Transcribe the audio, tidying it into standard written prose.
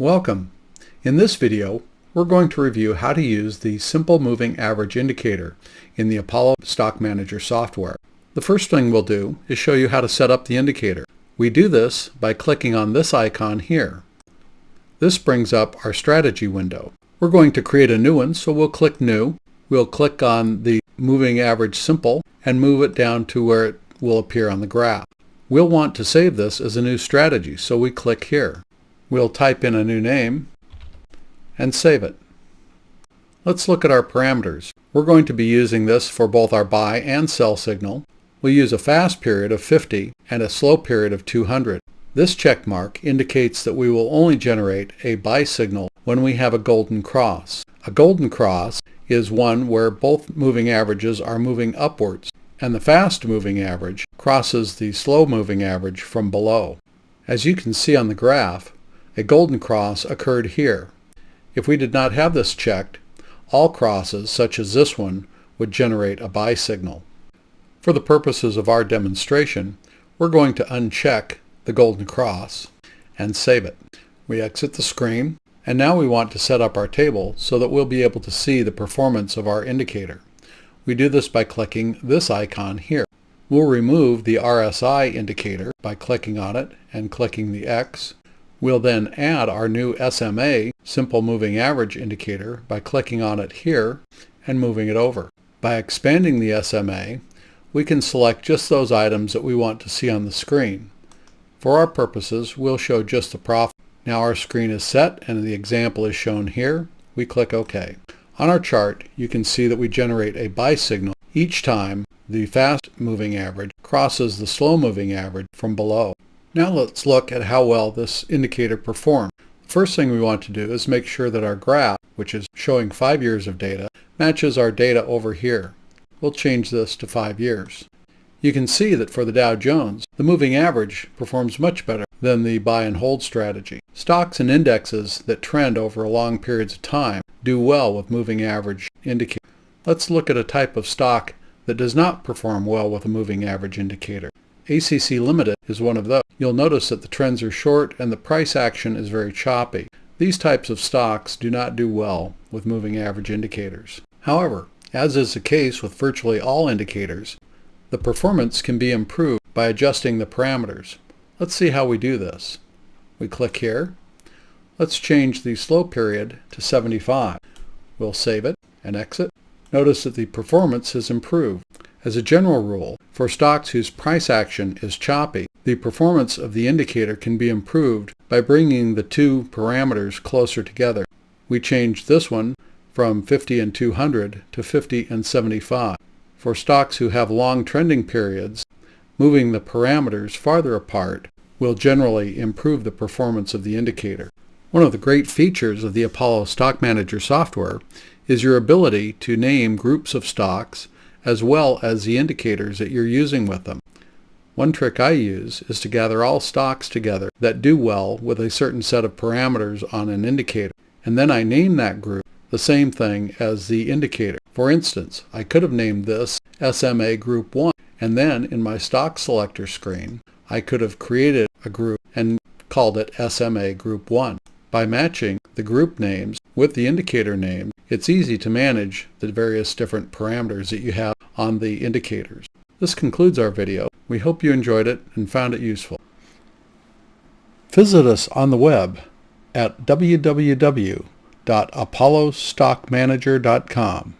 Welcome. In this video, we're going to review how to use the Simple Moving Average Indicator in the Apollo Stock Manager software. The first thing we'll do is show you how to set up the indicator. We do this by clicking on this icon here. This brings up our strategy window. We're going to create a new one, so we'll click New. We'll click on the Moving Average Simple and move it down to where it will appear on the graph. We'll want to save this as a new strategy, so we click here. We'll type in a new name and save it. Let's look at our parameters. We're going to be using this for both our buy and sell signal. We'll use a fast period of 50 and a slow period of 200. This check mark indicates that we will only generate a buy signal when we have a golden cross. A golden cross is one where both moving averages are moving upwards, and the fast moving average crosses the slow moving average from below. As you can see on the graph, a golden cross occurred here. If we did not have this checked, all crosses, such as this one, would generate a buy signal. For the purposes of our demonstration, we're going to uncheck the golden cross and save it. We exit the screen, and now we want to set up our table so that we'll be able to see the performance of our indicator. We do this by clicking this icon here. We'll remove the RSI indicator by clicking on it and clicking the X. We'll then add our new SMA, Simple Moving Average Indicator, by clicking on it here and moving it over. By expanding the SMA, we can select just those items that we want to see on the screen. For our purposes, we'll show just the profit. Now our screen is set and the example is shown here. We click OK. On our chart, you can see that we generate a buy signal each time the fast moving average crosses the slow moving average from below. Now let's look at how well this indicator performed. The first thing we want to do is make sure that our graph, which is showing 5 years of data, matches our data over here. We'll change this to 5 years. You can see that for the Dow Jones, the moving average performs much better than the buy and hold strategy. Stocks and indexes that trend over long periods of time do well with moving average indicators. Let's look at a type of stock that does not perform well with a moving average indicator. ACC Limited is one of those. You'll notice that the trends are short and the price action is very choppy. These types of stocks do not do well with moving average indicators. However, as is the case with virtually all indicators, the performance can be improved by adjusting the parameters. Let's see how we do this. We click here. Let's change the slow period to 75. We'll save it and exit. Notice that the performance has improved. As a general rule, for stocks whose price action is choppy, the performance of the indicator can be improved by bringing the two parameters closer together. We changed this one from 50 and 200 to 50 and 75. For stocks who have long trending periods, moving the parameters farther apart will generally improve the performance of the indicator. One of the great features of the Apollo Stock Manager software is your ability to name groups of stocks as well as the indicators that you're using with them. One trick I use is to gather all stocks together that do well with a certain set of parameters on an indicator, and then I name that group the same thing as the indicator. For instance, I could have named this SMA Group 1, and then in my stock selector screen, I could have created a group and called it SMA Group 1. By matching the group names with the indicator name, it's easy to manage the various different parameters that you have on the indicators. This concludes our video. We hope you enjoyed it and found it useful. Visit us on the web at www.apollostockmanager.com.